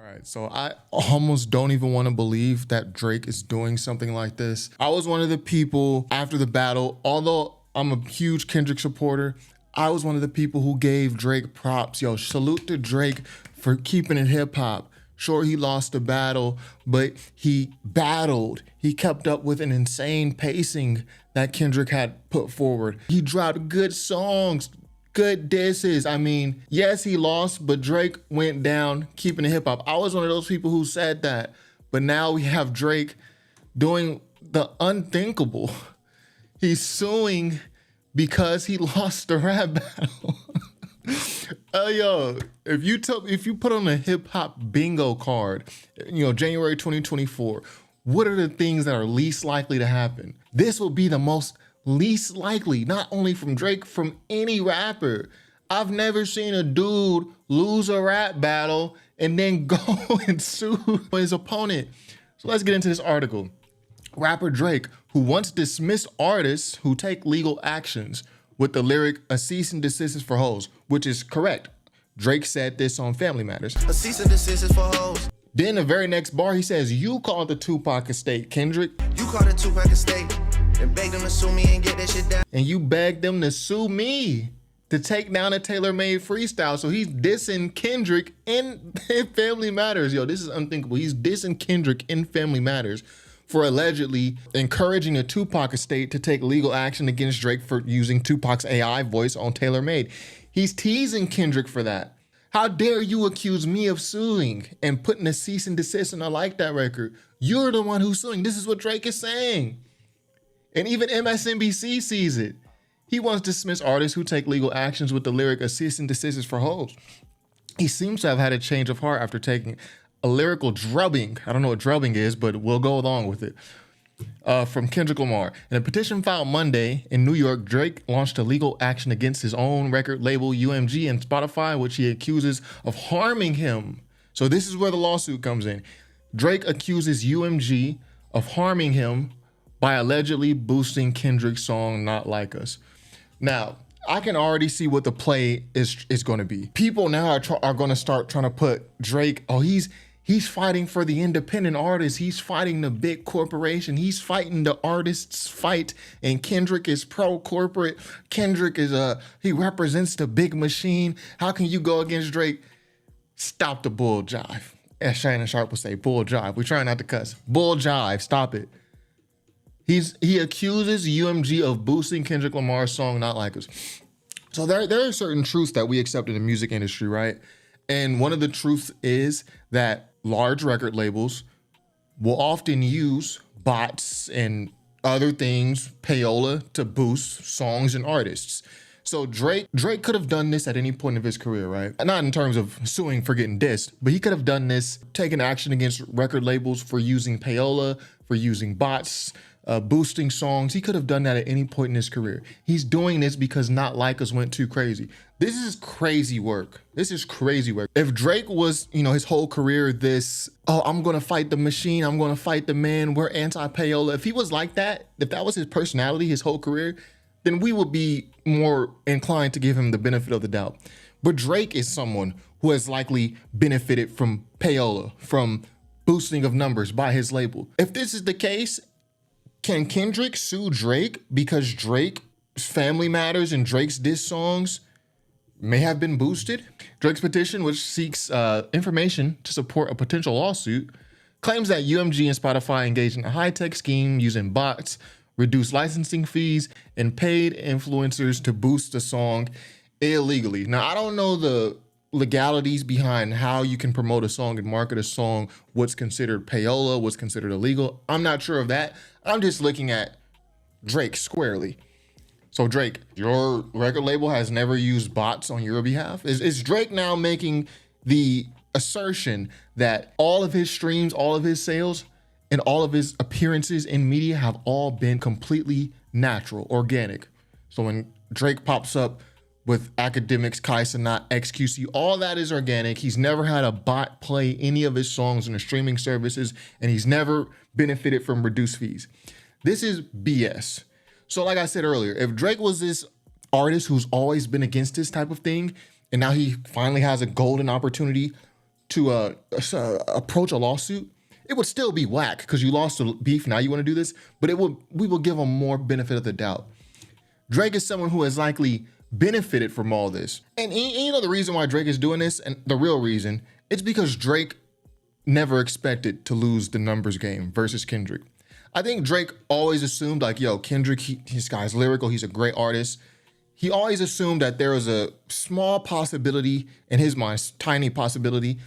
Right, so I almost don't even want to believe that Drake is doing something like this. I was one of the people after the battle, although I'm a huge Kendrick supporter, I was one of the people who gave Drake props. Yo, salute to Drake for keeping it hip hop. Sure, he lost the battle, but he battled. He kept up with an insane pacing that Kendrick had put forward. He dropped good songs, good disses. I mean, yes, he lost, but Drake went down keeping it hip hop. I was one of those people who said that, but now we have Drake doing the unthinkable. He's suing because he lost the rap battle. Yo, if you put on a hip hop bingo card, January 2024, what are the things that are least likely to happen? This will be the most least likely, not only from Drake, from any rapper. I've never seen a dude lose a rap battle and then go and sue his opponent. So let's get into this article. Rapper Drake, who once dismissed artists who take legal actions with the lyric, "A cease and desist is for hoes," which is correct. Drake said this on Family Matters. "A cease and desist is for hoes." Then the very next bar, he says, "You called the Tupac estate, Kendrick. You called the Tupac estate and begged them to sue me and get that shit down. And you begged them to sue me to take down a tailor-made freestyle." So he's dissing Kendrick in Family Matters. Yo, this is unthinkable. He's dissing Kendrick in Family Matters for allegedly encouraging the Tupac estate to take legal action against Drake for using Tupac's AI voice on Tailor Made. He's teasing Kendrick for that. How dare you accuse me of suing and putting a cease and desist on a Like That record? You're the one who's suing. This is what Drake is saying. And even MSNBC sees it. He wants to dismiss artists who take legal actions with the lyric, "A cease and desist is for hoes." He seems to have had a change of heart after taking a lyrical drubbing. I don't know what drubbing is, but we'll go along with it. From Kendrick Lamar. In a petition filed Monday in New York, Drake launched a legal action against his own record label, UMG, and Spotify, which he accuses of harming him. So this is where the lawsuit comes in. Drake accuses UMG of harming him by allegedly boosting Kendrick's song, "Not Like Us." Now, I can already see what the play is going to be. People now are going to start trying to put Drake, he's fighting for the independent artist. He's fighting the big corporation. He's fighting the artist's fight. And Kendrick is pro-corporate. Kendrick he represents the big machine. How can you go against Drake? Stop the bull jive. As Shannon Sharp would say, bull jive. We're trying not to cuss. Bull jive, stop it. He accuses UMG of boosting Kendrick Lamar's song, "Not Like Us." So there are certain truths that we accept in the music industry, right? And one of the truths is that large record labels will often use bots and other things, payola, to boost songs and artists. So Drake could have done this at any point of his career, right? Not in terms of suing for getting dissed, but he could have done this, taken action against record labels for using payola, for using bots, boosting songs. He could have done that at any point in his career. He's doing this because Not Like Us went too crazy. This is crazy work. This is crazy work. If Drake was, his whole career I'm going to fight the machine, I'm going to fight the man, we're anti-payola. If he was like that, if that was his personality his whole career, then we would be more inclined to give him the benefit of the doubt. But Drake is someone who has likely benefited from payola, from boosting of numbers by his label. If this is the case, can Kendrick sue Drake because Drake's Family Matters and Drake's diss songs may have been boosted? Drake's petition, which seeks information to support a potential lawsuit, claims that UMG and Spotify engaged in a high-tech scheme using bots, reduced licensing fees, and paid influencers to boost the song illegally. Now, I don't know the legalities behind how you can promote a song and market a song, what's considered payola, what's considered illegal. I'm not sure of that. I'm just looking at Drake squarely. So Drake, your record label has never used bots on your behalf? Is Drake now making the assertion that all of his streams, all of his sales, and all of his appearances in media have all been completely natural, organic? So when Drake pops up with Academics, Kai Cenat, XQC, all that is organic. He's never had a bot play any of his songs in the streaming services, and he's never benefited from reduced fees. This is BS. So like I said earlier, if Drake was this artist who's always been against this type of thing, and now he finally has a golden opportunity approach a lawsuit, it would still be whack because you lost the beef. Now you want to do this, but we will give him more benefit of the doubt. Drake is someone who has likely benefited from all this. And you know the reason why Drake is doing this, and the real reason, it's because Drake never expected to lose the numbers game versus Kendrick. I think Drake always assumed like, yo, Kendrick, this guy's lyrical, he's a great artist. He always assumed that there was a small possibility, in his mind, tiny possibility,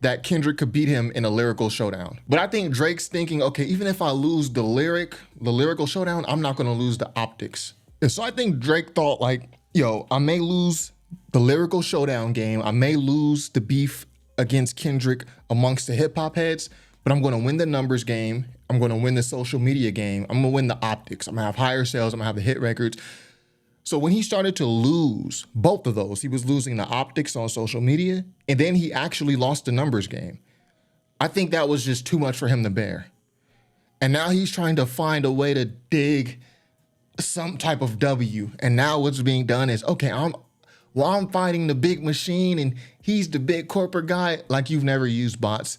that Kendrick could beat him in a lyrical showdown. But I think Drake's thinking, okay, even if I lose the lyrical showdown, I'm not gonna lose the optics. And so I think Drake thought like, yo, I may lose the lyrical showdown game, I may lose the beef against Kendrick amongst the hip hop heads, but I'm gonna win the numbers game, I'm gonna win the social media game, I'm gonna win the optics, I'm gonna have higher sales, I'm gonna have the hit records. So when he started to lose both of those, he was losing the optics on social media, and then he actually lost the numbers game. I think that was just too much for him to bear. And now he's trying to find a way to dig some type of W. And now what's being done is, okay, I'm fighting the big machine and he's the big corporate guy. Like you've never used bots.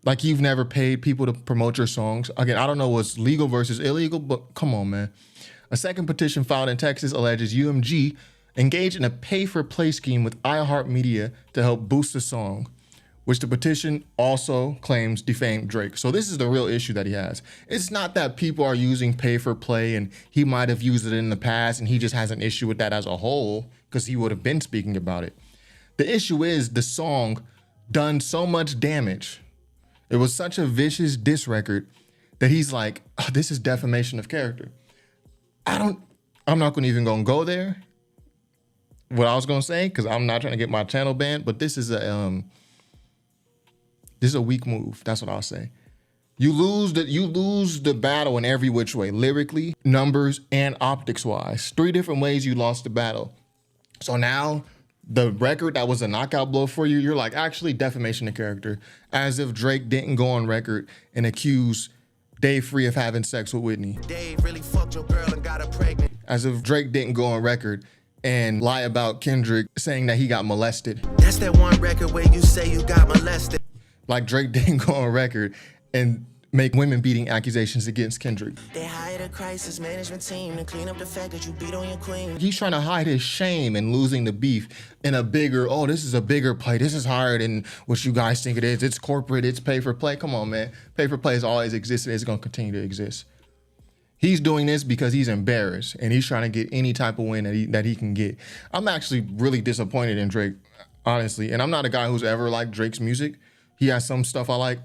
Like you've never paid people to promote your songs. Again, I don't know what's legal versus illegal, but come on, man. A second petition filed in Texas alleges UMG engaged in a pay-for-play scheme with iHeartMedia to help boost the song, which the petition also claims defamed Drake. So this is the real issue that he has. It's not that people are using pay-for-play and he might have used it in the past and he just has an issue with that as a whole because he would have been speaking about it. The issue is the song done so much damage. It was such a vicious diss record that he's like, oh, this is defamation of character. I'm not gonna even go there. What I was gonna say, because I'm not trying to get my channel banned, but this is a weak move. That's what I'll say. You lose the battle in every which way, lyrically, numbers, and optics wise. 3 different ways you lost the battle. So now the record that was a knockout blow for you, you're like, actually defamation of character, as if Drake didn't go on record and accuse Dave Free of having sex with Whitney. Dave really fucked your girl and got her pregnant. As if Drake didn't go on record and lie about Kendrick saying that he got molested. That's that one record where you say you got molested. Like Drake didn't go on record and make women beating accusations against Kendrick. They hired a crisis management team to clean up the fact that you beat on your queen. He's trying to hide his shame in losing the beef in a bigger, oh, this is a bigger play. This is higher than what you guys think it is. It's corporate, it's pay for play. Come on, man. Pay for play has always existed. It's going to continue to exist. He's doing this because he's embarrassed and he's trying to get any type of win that he can get. I'm actually really disappointed in Drake, honestly. And I'm not a guy who's ever liked Drake's music. He has some stuff I like,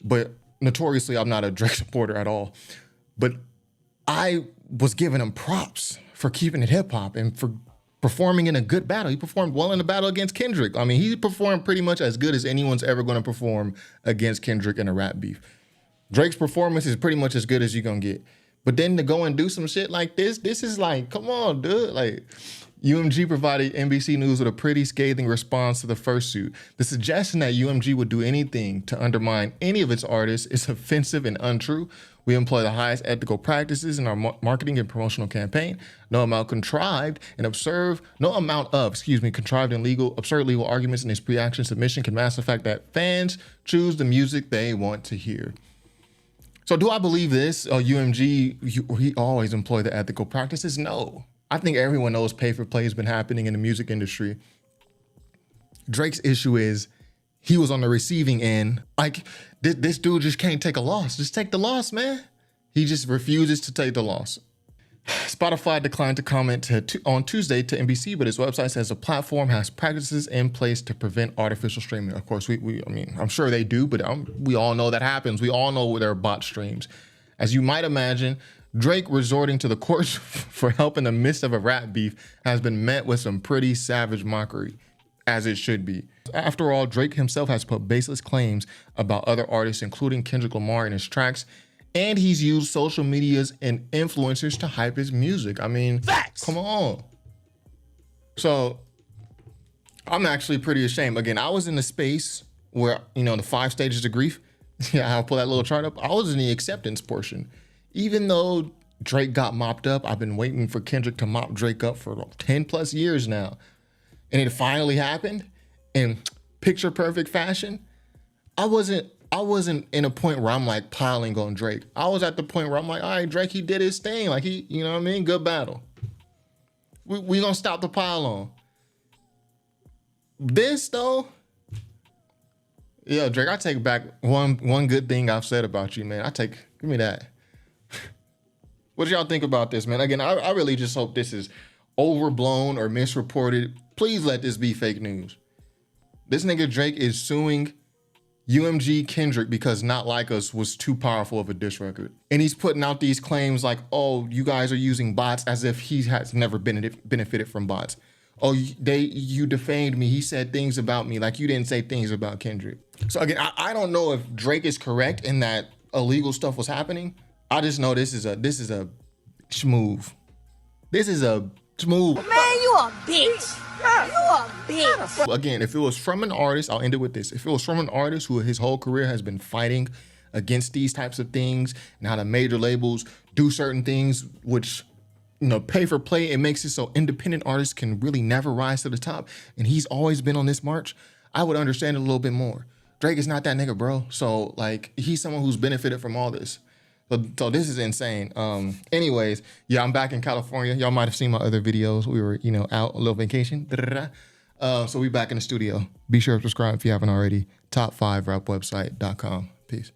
but notoriously, I'm not a Drake supporter at all. But I was giving him props for keeping it hip hop and for performing in a good battle. He performed well in the battle against Kendrick. I mean, he performed pretty much as good as anyone's ever going to perform against Kendrick in a rap beef. Drake's performance is pretty much as good as you're going to get. But then to go and do some shit like this is like, come on, dude. Like, UMG provided NBC News with a pretty scathing response to the first suit. The suggestion that UMG would do anything to undermine any of its artists is offensive and untrue. We employ the highest ethical practices in our marketing and promotional campaign. No amount of contrived and absurd legal arguments in this pre-action submission can mask the fact that fans choose the music they want to hear. So do I believe this? UMG, he always employ the ethical practices? No. I think everyone knows pay-for-play has been happening in the music industry. Drake's issue is he was on the receiving end. Like, this dude just can't take a loss. Just take the loss, man. He just refuses to take the loss. Spotify declined to comment on Tuesday to NBC, but its website says the platform has practices in place to prevent artificial streaming. Of course, I'm sure they do, but we all know that happens. We all know there are bot streams. As you might imagine, Drake resorting to the courts for help in the midst of a rap beef has been met with some pretty savage mockery, as it should be. After all, Drake himself has put baseless claims about other artists, including Kendrick Lamar, in his tracks, and he's used social medias and influencers to hype his music. I mean, facts. Come on. So I'm actually pretty ashamed. Again, I was in the space where, the 5 stages of grief. Yeah, I'll pull that little chart up. I was in the acceptance portion. Even though Drake got mopped up, I've been waiting for Kendrick to mop Drake up for 10 plus years now. And it finally happened. And picture perfect fashion, I wasn't in a point where I'm like piling on Drake. I was at the point where I'm like, all right, Drake, he did his thing. Like you know what I mean? Good battle. We gonna stop the pile on. This though, yeah, Drake, I take back one good thing I've said about you, man. Give me that. What do y'all think about this, man? Again, I really just hope this is overblown or misreported. Please let this be fake news. This nigga Drake is suing UMG Kendrick because Not Like Us was too powerful of a diss record. And he's putting out these claims like, oh, you guys are using bots, as if he has never benefited from bots. Oh, you defamed me. He said things about me like you didn't say things about Kendrick. So again, I don't know if Drake is correct in that illegal stuff was happening. I just know this is a schmoove. This is a schmoove. Man, you a bitch. You a bitch. Again, if it was from an artist, I'll end it with this. If it was from an artist who his whole career has been fighting against these types of things and how the major labels do certain things, which, you know, pay for play, it makes it so independent artists can really never rise to the top. And he's always been on this march. I would understand it a little bit more. Drake is not that nigga, bro. So like, he's someone who's benefited from all this. So this is insane. Anyways, yeah, I'm back in California. Y'all might have seen my other videos. We were, you know, out a little vacation. So we back in the studio. Be sure to subscribe if you haven't already. Top5rapwebsite.com. Peace.